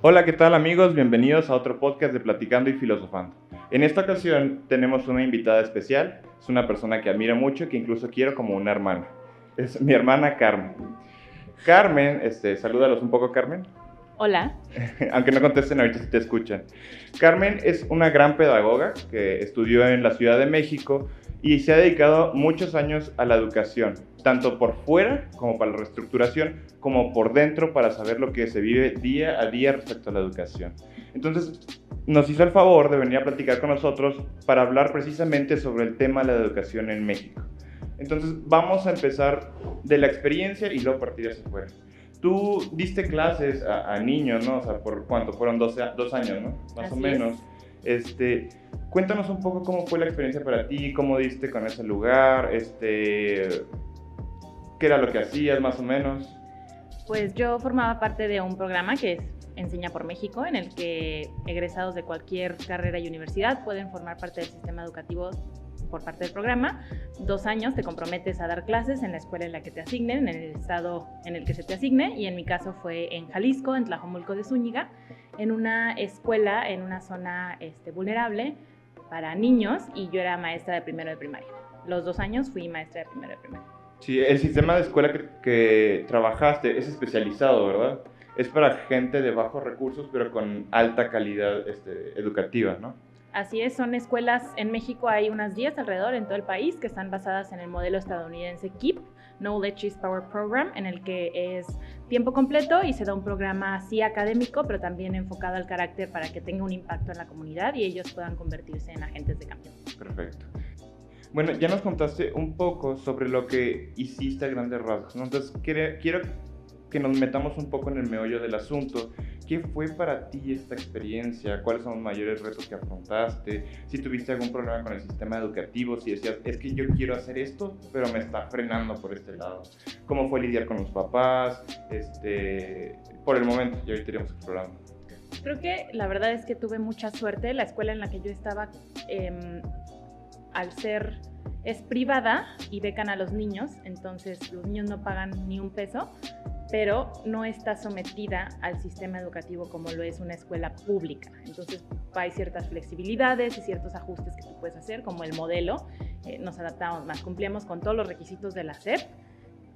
Hola, ¿qué tal amigos? Bienvenidos a otro podcast de Platicando y Filosofando. En esta ocasión tenemos una invitada especial, es una persona que admiro mucho, que incluso quiero como una hermana. Es mi hermana Carmen. Carmen, salúdalos un poco, Carmen. Hola. Aunque no contesten ahorita si te escuchan. Carmen es una gran pedagoga que estudió en la Ciudad de México y se ha dedicado muchos años a la educación, tanto por fuera como para la reestructuración, como por dentro para saber lo que se vive día a día respecto a la educación. Entonces, nos hizo el favor de venir a platicar con nosotros para hablar precisamente sobre el tema de la educación en México. Entonces, vamos a empezar de la experiencia y luego partir hacia afuera. Tú diste clases a niños, ¿no? O sea, ¿por cuánto? Fueron 2 años, ¿no? Más o menos. Cuéntanos un poco cómo fue la experiencia para ti, cómo diste con ese lugar, qué era lo que hacías más o menos. Pues yo formaba parte de un programa que es Enseña por México, en el que egresados de cualquier carrera y universidad pueden formar parte del sistema educativo por parte del programa. 2 años te comprometes a dar clases en la escuela en la que te asignen, en el estado en el que se te asigne, y en mi caso fue en Jalisco, en Tlajomulco de Zúñiga, en una escuela, en una zona vulnerable para niños, y yo era maestra de primero de primaria. Los 2 años fui maestra de primero de primaria. Sí, el sistema de escuela que trabajaste es especializado, ¿verdad? Es para gente de bajos recursos, pero con alta calidad educativa, ¿no? Así es, son escuelas, en México hay unas 10 alrededor en todo el país que están basadas en el modelo estadounidense KEEP, Knowledge is Power Program, en el que es tiempo completo y se da un programa así académico, pero también enfocado al carácter para que tenga un impacto en la comunidad y ellos puedan convertirse en agentes de cambio. Perfecto. Bueno, ya nos contaste un poco sobre lo que hiciste a grandes rasgos, ¿no? Entonces, quiero que nos metamos un poco en el meollo del asunto. ¿Qué fue para ti esta experiencia? ¿Cuáles son los mayores retos que afrontaste? Si tuviste algún problema con el sistema educativo, si decías, es que yo quiero hacer esto, pero me está frenando por este lado. ¿Cómo fue lidiar con los papás? Por el momento, ya ahorita iremos explorando. Creo que la verdad es que tuve mucha suerte. La escuela en la que yo estaba, al ser, es privada y becan a los niños, entonces los niños no pagan ni un peso, pero no está sometida al sistema educativo como lo es una escuela pública. Entonces hay ciertas flexibilidades y ciertos ajustes que tú puedes hacer, como el modelo. Nos adaptamos más, cumplíamos con todos los requisitos de la SEP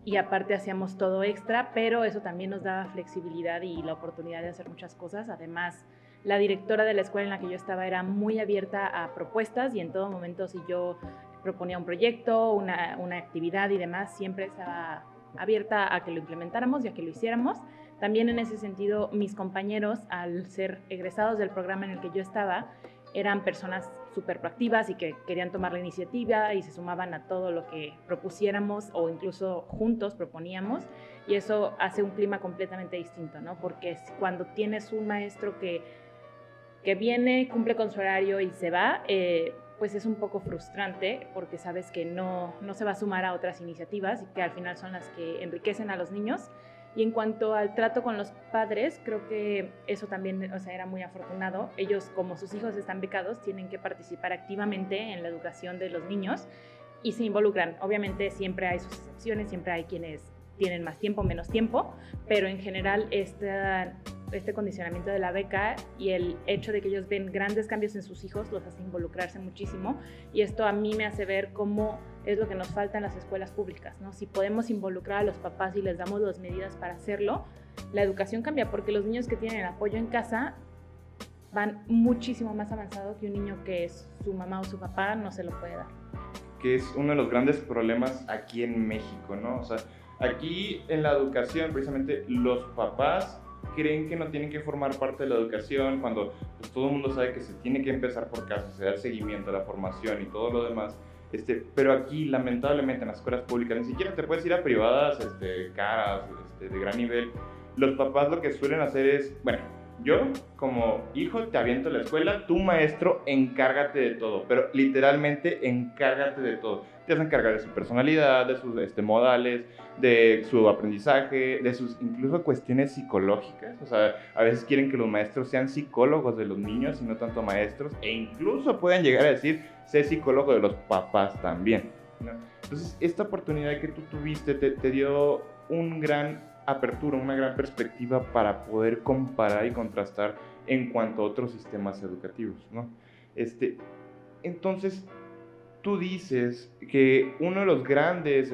y aparte hacíamos todo extra, pero eso también nos daba flexibilidad y la oportunidad de hacer muchas cosas. Además, la directora de la escuela en la que yo estaba era muy abierta a propuestas y en todo momento, si yo proponía un proyecto, una actividad y demás, siempre estaba abierta a que lo implementáramos y a que lo hiciéramos. También en ese sentido, mis compañeros, al ser egresados del programa en el que yo estaba, eran personas súper proactivas y que querían tomar la iniciativa y se sumaban a todo lo que propusiéramos o incluso juntos proponíamos, y eso hace un clima completamente distinto, ¿no? Porque cuando tienes un maestro que viene, cumple con su horario y se va, pues es un poco frustrante porque sabes que no se va a sumar a otras iniciativas y que al final son las que enriquecen a los niños. Y en cuanto al trato con los padres, creo que eso también, era muy afortunado. Ellos, como sus hijos están becados, tienen que participar activamente en la educación de los niños y se involucran. Obviamente siempre hay sus excepciones, siempre hay quienes tienen más tiempo, menos tiempo, pero en general este condicionamiento de la beca y el hecho de que ellos ven grandes cambios en sus hijos los hace involucrarse muchísimo, y esto a mí me hace ver cómo es lo que nos falta en las escuelas públicas, ¿no? Si podemos involucrar a los papás y les damos las medidas para hacerlo, la educación cambia, porque los niños que tienen apoyo en casa van muchísimo más avanzado que un niño que su mamá o su papá no se lo puede dar. Que es uno de los grandes problemas aquí en México, ¿no? O sea, aquí en la educación, precisamente, los papás creen que no tienen que formar parte de la educación cuando pues, todo el mundo sabe que se tiene que empezar por casa, se da el seguimiento, la formación y todo lo demás. Pero aquí, lamentablemente, en las escuelas públicas, ni siquiera te puedes ir a privadas caras, de gran nivel. Los papás lo que suelen hacer es, bueno, yo como hijo te aviento a la escuela, tú maestro encárgate de todo, pero literalmente encárgate de todo. Te vas a encargar de su personalidad, de sus modales, de su aprendizaje, de sus incluso cuestiones psicológicas. O sea, a veces quieren que los maestros sean psicólogos de los niños y no tanto maestros, e incluso pueden llegar a decir, sé psicólogo de los papás también, ¿no? Entonces, esta oportunidad que tú tuviste te dio un gran apertura, una gran perspectiva para poder comparar y contrastar en cuanto a otros sistemas educativos, ¿no? Entonces, tú dices que uno de los grandes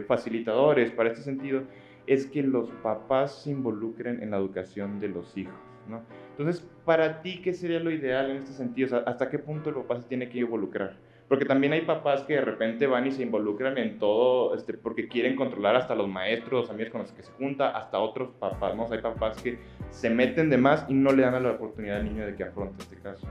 facilitadores para este sentido es que los papás se involucren en la educación de los hijos, ¿no? Entonces, para ti, ¿qué sería lo ideal en este sentido? O sea, ¿hasta qué punto el papá se tiene que involucrar? Porque también hay papás que de repente van y se involucran en todo, porque quieren controlar hasta los maestros, los amigos con los que se junta, hasta otros papás, ¿no? O sea, hay papás que se meten de más y no le dan la oportunidad al niño de que afronte este caso.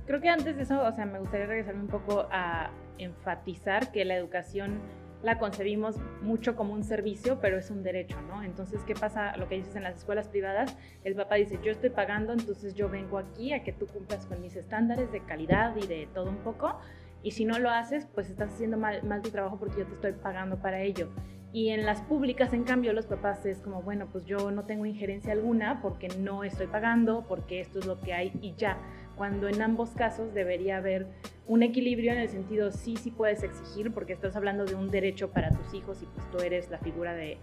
Creo que antes de eso, o sea, me gustaría regresarme un poco a enfatizar que la educación la concebimos mucho como un servicio, pero es un derecho, ¿no? Entonces, ¿qué pasa? Lo que dices en las escuelas privadas, el papá dice, yo estoy pagando, entonces yo vengo aquí a que tú cumplas con mis estándares de calidad y de todo un poco, y si no lo haces, pues estás haciendo mal tu trabajo porque yo te estoy pagando para ello. Y en las públicas, en cambio, los papás es como, bueno, pues yo no tengo injerencia alguna porque no estoy pagando, porque esto es lo que hay y ya. Cuando en ambos casos debería haber un equilibrio en el sentido, sí puedes exigir porque estás hablando de un derecho para tus hijos y pues tú eres la figura de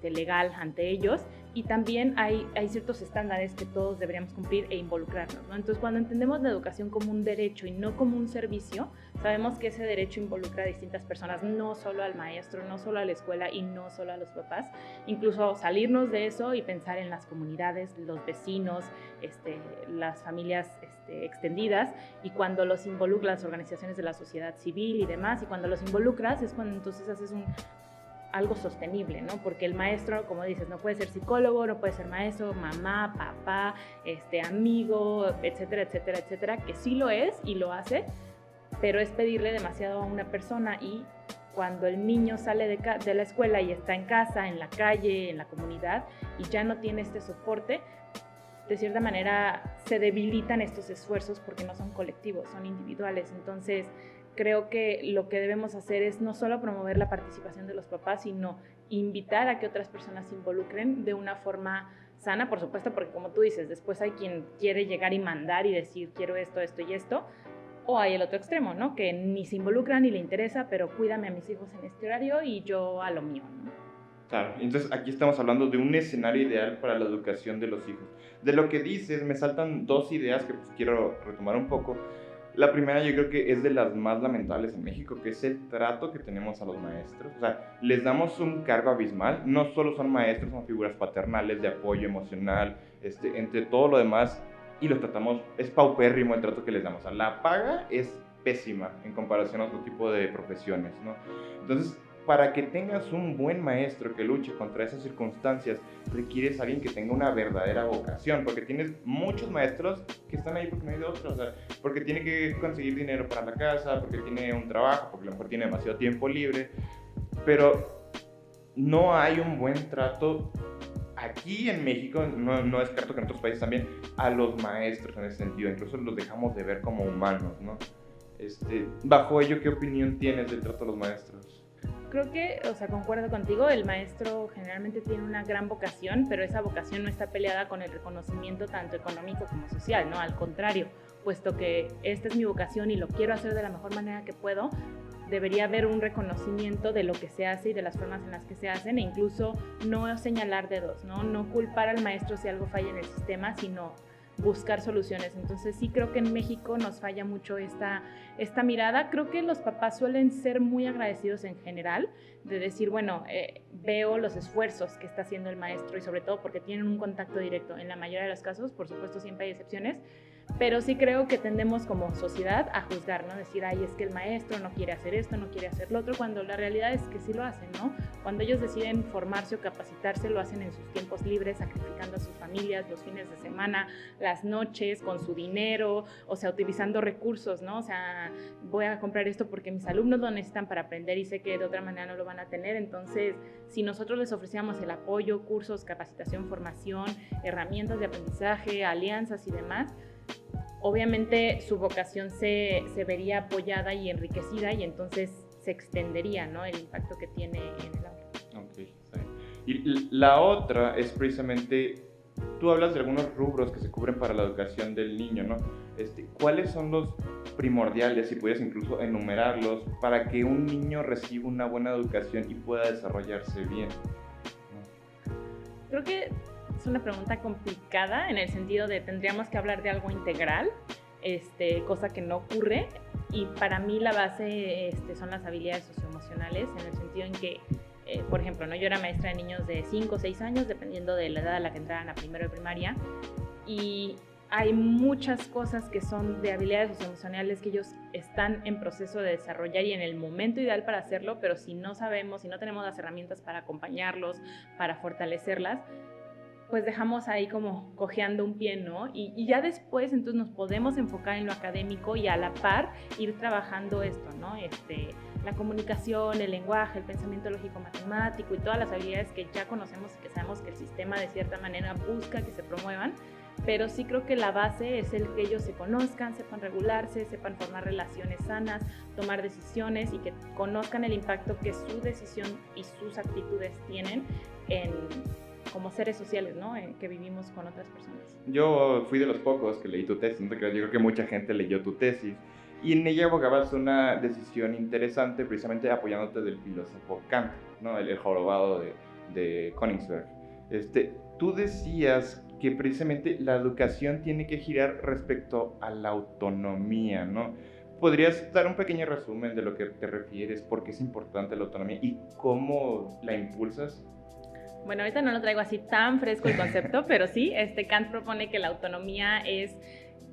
legal ante ellos, y también hay ciertos estándares que todos deberíamos cumplir e involucrarnos, ¿no? Entonces, cuando entendemos la educación como un derecho y no como un servicio, sabemos que ese derecho involucra a distintas personas, no solo al maestro, no solo a la escuela y no solo a los papás, incluso salirnos de eso y pensar en las comunidades, los vecinos, las familias extendidas, y cuando los involucras, las organizaciones de la sociedad civil y demás, y cuando los involucras es cuando entonces haces algo sostenible, ¿no? Porque el maestro, como dices, no puede ser psicólogo, no puede ser maestro, mamá, papá, amigo, etcétera, etcétera, etcétera, que sí lo es y lo hace, pero es pedirle demasiado a una persona, y cuando el niño sale de la escuela y está en casa, en la calle, en la comunidad, y ya no tiene este soporte, de cierta manera se debilitan estos esfuerzos porque no son colectivos, son individuales. Entonces, creo que lo que debemos hacer es no solo promover la participación de los papás, sino invitar a que otras personas se involucren de una forma sana, por supuesto, porque como tú dices, después hay quien quiere llegar y mandar y decir quiero esto, esto y esto, o hay el otro extremo, ¿no? Que ni se involucra ni le interesa, pero cuídame a mis hijos en este horario y yo a lo mío, ¿no? Claro, entonces aquí estamos hablando de un escenario ideal para la educación de los hijos. De lo que dices, me saltan dos ideas que pues quiero retomar un poco. La primera yo creo que es de las más lamentables en México, que es el trato que tenemos a los maestros. O sea, les damos un cargo abismal, no solo son maestros, son figuras paternales de apoyo emocional, entre todo lo demás, y los tratamos, es paupérrimo el trato que les damos. O sea, la paga es pésima en comparación a otro tipo de profesiones, ¿no? Entonces, para que tengas un buen maestro que luche contra esas circunstancias, requieres a alguien que tenga una verdadera vocación, porque tienes muchos maestros que están ahí porque no hay de otros, o sea, porque tiene que conseguir dinero para la casa, porque tiene un trabajo, porque a lo mejor tiene demasiado tiempo libre, pero no hay un buen trato aquí en México, no descarto que en otros países también, a los maestros en ese sentido, incluso los dejamos de ver como humanos, ¿no? Bajo ello, ¿qué opinión tienes del trato a los maestros? Creo que, o sea, concuerdo contigo, el maestro generalmente tiene una gran vocación, pero esa vocación no está peleada con el reconocimiento tanto económico como social, ¿no? Al contrario, puesto que esta es mi vocación y lo quiero hacer de la mejor manera que puedo, debería haber un reconocimiento de lo que se hace y de las formas en las que se hacen, e incluso no señalar dedos, ¿no? No culpar al maestro si algo falla en el sistema, sino buscar soluciones. Entonces sí creo que en México nos falla mucho esta mirada. Creo que los papás suelen ser muy agradecidos en general, de decir, bueno, veo los esfuerzos que está haciendo el maestro, y sobre todo porque tienen un contacto directo en la mayoría de los casos. Por supuesto siempre hay excepciones, pero sí creo que tendemos como sociedad a juzgar, ¿no? Decir, ay, es que el maestro no quiere hacer esto, no quiere hacer lo otro, cuando la realidad es que sí lo hacen, ¿no? Cuando ellos deciden formarse o capacitarse, lo hacen en sus tiempos libres, sacrificando a sus familias, los fines de semana, las noches, con su dinero, o sea, utilizando recursos, ¿no? O sea, voy a comprar esto porque mis alumnos lo necesitan para aprender y sé que de otra manera no lo van a tener. Entonces, si nosotros les ofrecíamos el apoyo, cursos, capacitación, formación, herramientas de aprendizaje, alianzas y demás, obviamente su vocación se vería apoyada y enriquecida, y entonces se extendería, ¿no? El impacto que tiene en el aula. Ok, está bien. Y la otra es precisamente, tú hablas de algunos rubros que se cubren para la educación del niño, ¿no? ¿Cuáles son los primordiales, si pudieras incluso enumerarlos, para que un niño reciba una buena educación y pueda desarrollarse bien? Creo que es una pregunta complicada en el sentido de tendríamos que hablar de algo integral, cosa que no ocurre. Y para mí la base son las habilidades socioemocionales, en el sentido en que, por ejemplo, ¿no? Yo era maestra de niños de 5 o 6 años, dependiendo de la edad a la que entraran a primero de primaria, y hay muchas cosas que son de habilidades socioemocionales que ellos están en proceso de desarrollar y en el momento ideal para hacerlo, pero si no sabemos, si no tenemos las herramientas para acompañarlos, para fortalecerlas, pues dejamos ahí como cojeando un pie, ¿no? Y ya después entonces nos podemos enfocar en lo académico y a la par ir trabajando esto, ¿no? La comunicación, el lenguaje, el pensamiento lógico-matemático y todas las habilidades que ya conocemos y que sabemos que el sistema de cierta manera busca que se promuevan, pero sí creo que la base es el que ellos se conozcan, sepan regularse, sepan formar relaciones sanas, tomar decisiones y que conozcan el impacto que su decisión y sus actitudes tienen en como seres sociales, ¿no? Que vivimos con otras personas. Yo fui de los pocos que leí tu tesis, ¿no? Yo creo que mucha gente leyó tu tesis, y en ella abogabas una decisión interesante, precisamente apoyándote del filósofo Kant, ¿no? El jorobado de Königsberg. Tú decías que precisamente la educación tiene que girar respecto a la autonomía, ¿no? ¿Podrías dar un pequeño resumen de lo que te refieres, por qué es importante la autonomía y cómo la impulsas? Bueno, ahorita no lo traigo así tan fresco el concepto, pero sí, Kant propone que la autonomía es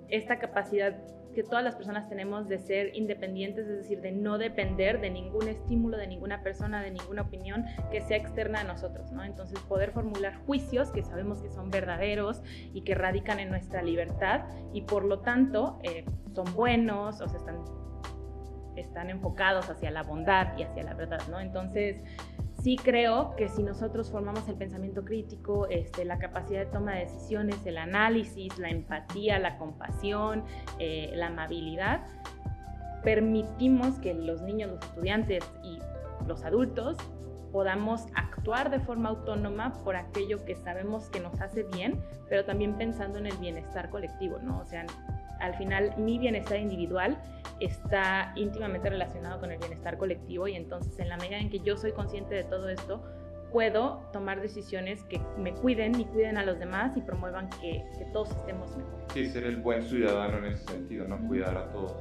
esta capacidad que todas las personas tenemos de ser independientes, es decir, de no depender de ningún estímulo, de ninguna persona, de ninguna opinión que sea externa a nosotros, ¿no? Entonces, poder formular juicios que sabemos que son verdaderos y que radican en nuestra libertad y por lo tanto son buenos, o sea, están enfocados hacia la bondad y hacia la verdad, ¿no? Entonces, sí creo que si nosotros formamos el pensamiento crítico, la capacidad de toma de decisiones, el análisis, la empatía, la compasión, la amabilidad, permitimos que los niños, los estudiantes y los adultos podamos actuar de forma autónoma por aquello que sabemos que nos hace bien, pero también pensando en el bienestar colectivo, ¿no? O sea, al final mi bienestar individual está íntimamente relacionado con el bienestar colectivo y entonces en la medida en que yo soy consciente de todo esto, puedo tomar decisiones que me cuiden y cuiden a los demás y promuevan que todos estemos mejor. Sí, ser el buen ciudadano en ese sentido, ¿no? Cuidar a todos.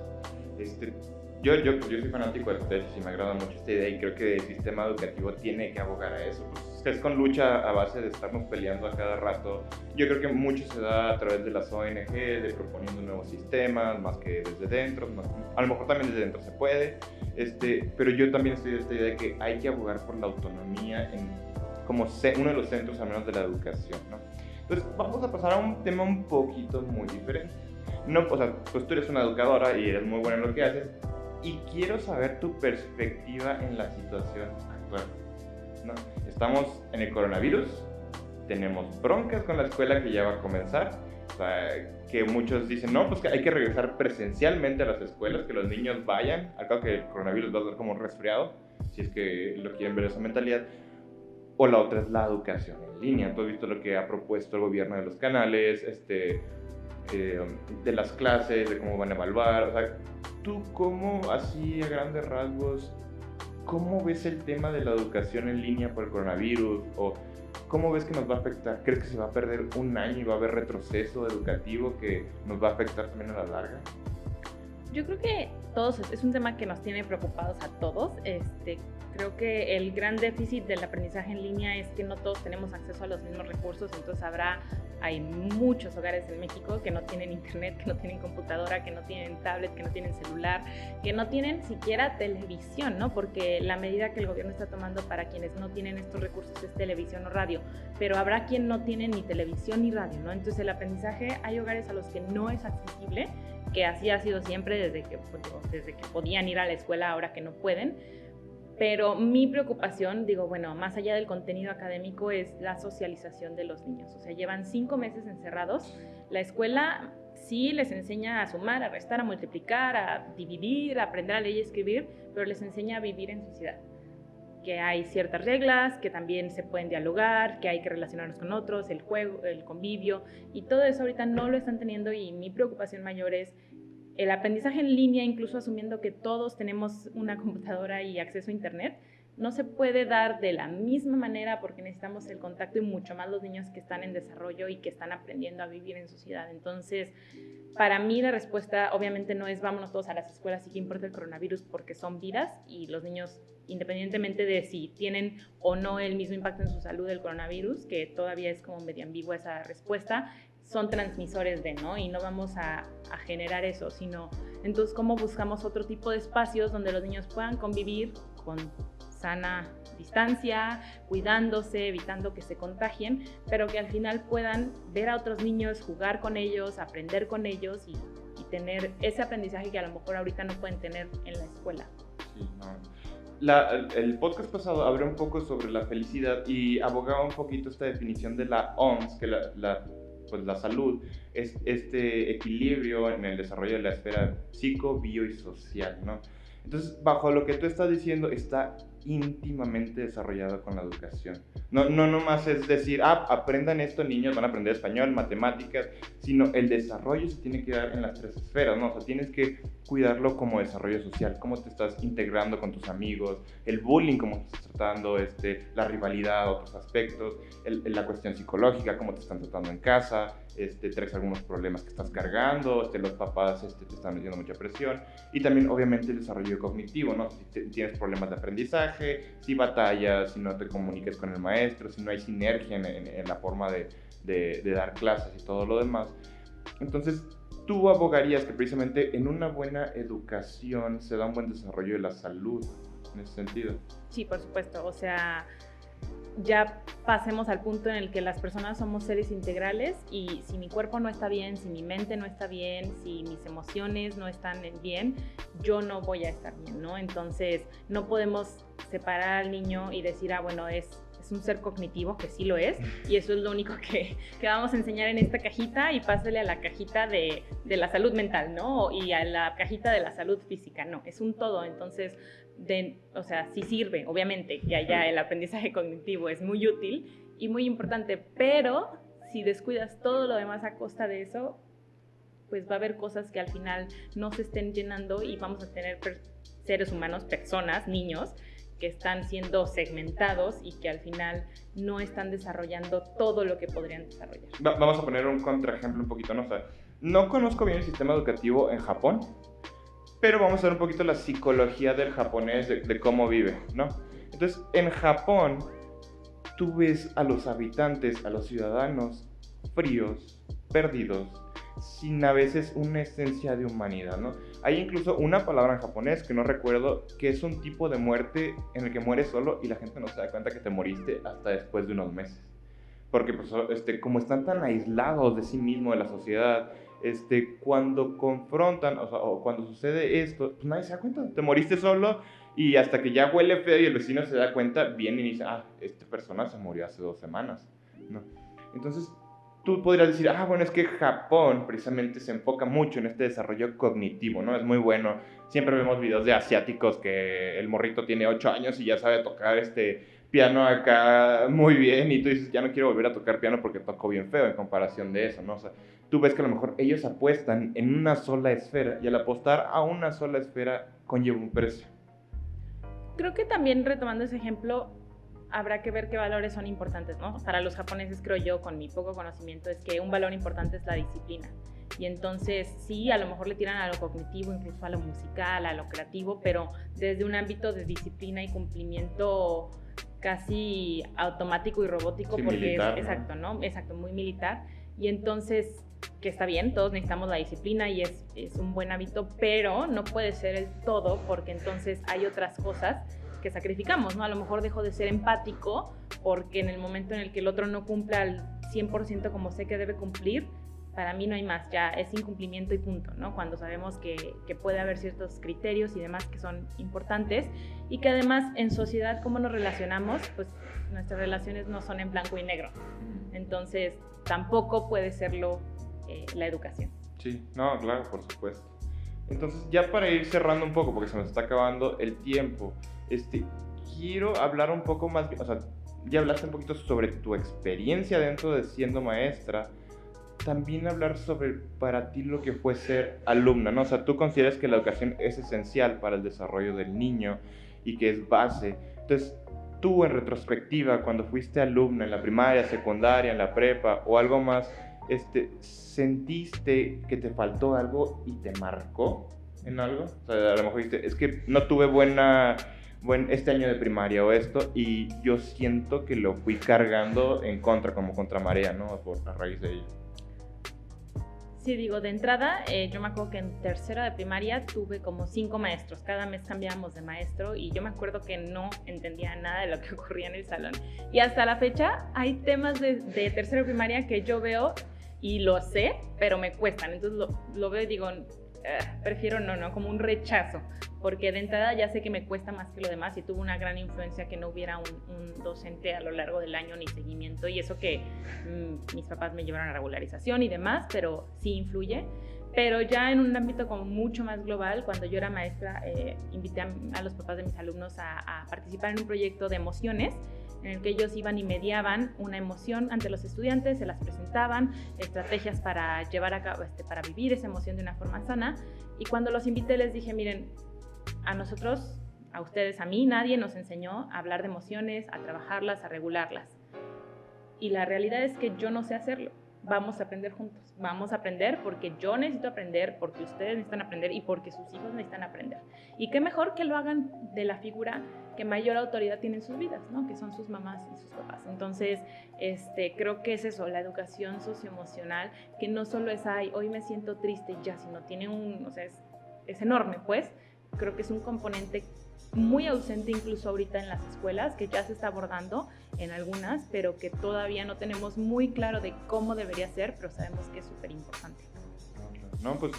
Yo soy fanático de tu tesis y me agrada mucho esta idea y creo que el sistema educativo tiene que abogar a eso. Pues es con lucha a base de estarnos peleando a cada rato. Yo creo que mucho se da a través de las ONG, de proponiendo nuevos sistemas, más que desde dentro. A lo mejor también desde dentro se puede, pero yo también estoy de esta idea de que hay que abogar por la autonomía como uno de los centros al menos de la educación, ¿no? Entonces vamos a pasar a un tema un poquito muy diferente. No, o sea, pues tú eres una educadora y eres muy buena en lo que haces y quiero saber tu perspectiva en la situación actual, ¿no? Estamos en el coronavirus, tenemos broncas con la escuela que ya va a comenzar, o sea, que muchos dicen, no, pues que hay que regresar presencialmente a las escuelas, que los niños vayan, al cabo que el coronavirus va a dar como un resfriado, si es que lo quieren ver esa mentalidad. O la otra es la educación en línea. Tú has visto lo que ha propuesto el gobierno de los canales, de las clases, de cómo van a evaluar. O sea, tú cómo, así a grandes rasgos, ¿cómo ves el tema de la educación en línea por el coronavirus? ¿O cómo ves que nos va a afectar? ¿Crees que se va a perder un año y va a haber retroceso educativo que nos va a afectar también a la larga? Yo creo que es un tema que nos tiene preocupados a todos. Creo que el gran déficit del aprendizaje en línea es que no todos tenemos acceso a los mismos recursos, entonces hay muchos hogares en México que no tienen internet, que no tienen computadora, que no tienen tablet, que no tienen celular, que no tienen siquiera televisión, ¿no? Porque la medida que el gobierno está tomando para quienes no tienen estos recursos es televisión o radio, pero habrá quien no tiene ni televisión ni radio, ¿no? Entonces el aprendizaje, hay hogares a los que no es accesible, que así ha sido siempre desde que podían ir a la escuela, ahora que no pueden. Pero mi preocupación, más allá del contenido académico, es la socialización de los niños. O sea, llevan 5 meses encerrados. La escuela sí les enseña a sumar, a restar, a multiplicar, a dividir, a aprender a leer y escribir, pero les enseña a vivir en sociedad. Que hay ciertas reglas, que también se pueden dialogar, que hay que relacionarnos con otros, el juego, el convivio, y todo eso ahorita no lo están teniendo y mi preocupación mayor es el aprendizaje en línea, incluso asumiendo que todos tenemos una computadora y acceso a internet, no se puede dar de la misma manera porque necesitamos el contacto y mucho más los niños que están en desarrollo y que están aprendiendo a vivir en sociedad. Entonces, para mí la respuesta obviamente no es vámonos todos a las escuelas y qué importa el coronavirus porque son vidas y los niños, independientemente de si tienen o no el mismo impacto en su salud del coronavirus, que todavía es como medio ambigua esa respuesta, son transmisores de, ¿no? Y no vamos a generar eso, sino entonces cómo buscamos otro tipo de espacios donde los niños puedan convivir con sana distancia, cuidándose, evitando que se contagien, pero que al final puedan ver a otros niños, jugar con ellos, aprender con ellos y tener ese aprendizaje que a lo mejor ahorita no pueden tener en la escuela. Sí, el podcast pasado hablé un poco sobre la felicidad y abogaba un poquito esta definición de la OMS, que pues la salud es este equilibrio en el desarrollo de la esfera psico, bio y social, ¿no? Entonces, bajo lo que tú estás diciendo, está íntimamente desarrollado con la educación. No nomás es decir, aprendan esto, niños, van a aprender español, matemáticas, sino el desarrollo se tiene que dar en las tres esferas, ¿no? O sea, tienes que cuidarlo como desarrollo social, cómo te estás integrando con tus amigos, el bullying, cómo te estás tratando, la rivalidad, otros aspectos, la cuestión psicológica, cómo te están tratando en casa, traes algunos problemas que estás cargando, los papás te están metiendo mucha presión, y también obviamente el desarrollo cognitivo, ¿no? Si tienes problemas de aprendizaje, si batallas, si no te comunicas con el maestro, si no hay sinergia en la forma de dar clases y todo lo demás. Entonces, tú abogarías que precisamente en una buena educación se da un buen desarrollo de la salud, en ese sentido. Sí, por supuesto, o sea, ya pasemos al punto en el que las personas somos seres integrales y si mi cuerpo no está bien, si mi mente no está bien, si mis emociones no están bien, yo no voy a estar bien, ¿no? Entonces, no podemos separar al niño y decir, bueno, es un ser cognitivo, que sí lo es, y eso es lo único que vamos a enseñar en esta cajita y pásale a la cajita de la salud mental, ¿no? Y a la cajita de la salud física, no, es un todo. Entonces, o sea, sí sirve, obviamente, que allá el aprendizaje cognitivo es muy útil y muy importante, pero si descuidas todo lo demás a costa de eso, pues va a haber cosas que al final no se estén llenando y vamos a tener seres humanos, personas, niños, que están siendo segmentados y que al final no están desarrollando todo lo que podrían desarrollar. Vamos a poner un contraejemplo un poquito, ¿no? O sea, no conozco bien el sistema educativo en Japón, pero vamos a ver un poquito la psicología del japonés, de cómo vive, ¿no? Entonces, en Japón, tú ves a los habitantes, a los ciudadanos fríos, perdidos, sin a veces una esencia de humanidad, ¿no? Hay incluso una palabra en japonés que no recuerdo, que es un tipo de muerte en el que mueres solo y la gente no se da cuenta que te moriste hasta después de unos meses. Porque pues, como están tan aislados de sí mismos, de la sociedad, cuando confrontan, o cuando sucede esto, pues nadie se da cuenta, te moriste solo y hasta que ya huele feo y el vecino se da cuenta, viene y dice, esta persona se murió hace 2 semanas, ¿no? Entonces, tú podrías decir, bueno, es que Japón precisamente se enfoca mucho en este desarrollo cognitivo, ¿no? Es muy bueno. Siempre vemos videos de asiáticos que el morrito tiene 8 años y ya sabe tocar piano acá muy bien y tú dices, ya no quiero volver a tocar piano porque toco bien feo en comparación de eso, ¿no? O sea, tú ves que a lo mejor ellos apuestan en una sola esfera y al apostar a una sola esfera conlleva un precio. Creo que también retomando ese ejemplo, habrá que ver qué valores son importantes, ¿no? Para los japoneses, creo yo, con mi poco conocimiento, es que un valor importante es la disciplina. Y entonces, sí, a lo mejor le tiran a lo cognitivo, incluso a lo musical, a lo creativo, pero desde un ámbito de disciplina y cumplimiento casi automático y robótico, sí, porque militar, es, exacto, ¿no? Exacto, muy militar. Y entonces, que está bien, todos necesitamos la disciplina y es un buen hábito, pero no puede ser el todo, porque entonces hay otras cosas que sacrificamos, ¿no? A lo mejor dejo de ser empático porque en el momento en el que el otro no cumpla al 100% como sé que debe cumplir, para mí no hay más, ya es incumplimiento y punto, ¿no? Cuando sabemos que puede haber ciertos criterios y demás que son importantes y que además en sociedad, cómo nos relacionamos, pues nuestras relaciones no son en blanco y negro. Entonces, tampoco puede serlo la educación. Sí, no, claro, por supuesto. Entonces, ya para ir cerrando un poco, porque se nos está acabando el tiempo, quiero hablar un poco más, o sea, ya hablaste un poquito sobre tu experiencia dentro de siendo maestra, también hablar sobre para ti lo que fue ser alumna, ¿no? O sea, tú consideras que la educación es esencial para el desarrollo del niño y que es base, Entonces, tú en retrospectiva, cuando fuiste alumno en la primaria, secundaria, en la prepa o algo más, ¿sentiste que te faltó algo y te marcó en algo? O sea, a lo mejor dijiste, es que no tuve este año de primaria o esto, y yo siento que lo fui cargando en contra, como contra marea, ¿no? A raíz de ello. Sí, digo, de entrada, yo me acuerdo que en tercera de primaria tuve como 5 maestros, cada mes cambiábamos de maestro y yo me acuerdo que no entendía nada de lo que ocurría en el salón. Y hasta la fecha hay temas de tercera de primaria que yo veo y lo sé, pero me cuestan, entonces lo veo y digo, prefiero no, como un rechazo, porque de entrada ya sé que me cuesta más que lo demás y tuvo una gran influencia que no hubiera un docente a lo largo del año ni seguimiento, y eso que mis papás me llevaron a regularización y demás, pero sí influye. Pero ya en un ámbito como mucho más global, cuando yo era maestra, invité a los papás de mis alumnos a participar en un proyecto de emociones, en el que ellos iban y mediaban una emoción ante los estudiantes, se las presentaban, estrategias para llevar a cabo, para vivir esa emoción de una forma sana. Y cuando los invité les dije, miren, a nosotros, a ustedes, a mí, nadie nos enseñó a hablar de emociones, a trabajarlas, a regularlas. Y la realidad es que yo no sé hacerlo. Vamos a aprender juntos. Vamos a aprender porque yo necesito aprender, porque ustedes necesitan aprender y porque sus hijos necesitan aprender. Y qué mejor que lo hagan de la figura que mayor autoridad tiene en sus vidas, ¿no? Que son sus mamás y sus papás. Entonces, creo que es eso, la educación socioemocional, que no solo es, ay, hoy me siento triste ya, sino tiene es enorme, pues. Creo que es un componente muy ausente incluso ahorita en las escuelas, que ya se está abordando en algunas, pero que todavía no tenemos muy claro de cómo debería ser, pero sabemos que es súper importante. No, pues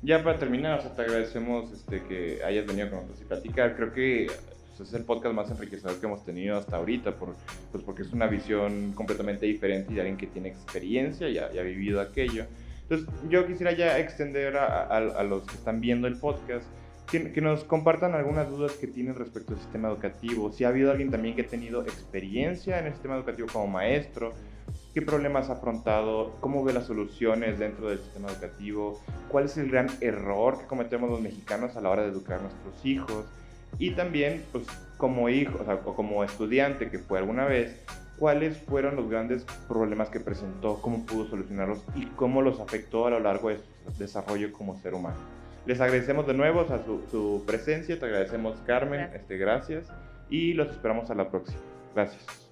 ya para terminar, o sea, te agradecemos que hayas venido con nosotros y platicar. Creo que es el podcast más enriquecedor que hemos tenido hasta ahorita, porque es una visión completamente diferente y de alguien que tiene experiencia y ha vivido aquello. Entonces, yo quisiera ya extender a los que están viendo el podcast que nos compartan algunas dudas que tienen respecto al sistema educativo. Si ha habido alguien también que ha tenido experiencia en el sistema educativo como maestro, qué problemas ha afrontado, cómo ve las soluciones dentro del sistema educativo, cuál es el gran error que cometemos los mexicanos a la hora de educar a nuestros hijos, y también, pues, como hijo, o como estudiante que fue alguna vez, cuáles fueron los grandes problemas que presentó, cómo pudo solucionarlos y cómo los afectó a lo largo de su desarrollo como ser humano. Les agradecemos de nuevo su presencia, te agradecemos, Carmen, gracias, y los esperamos a la próxima. Gracias.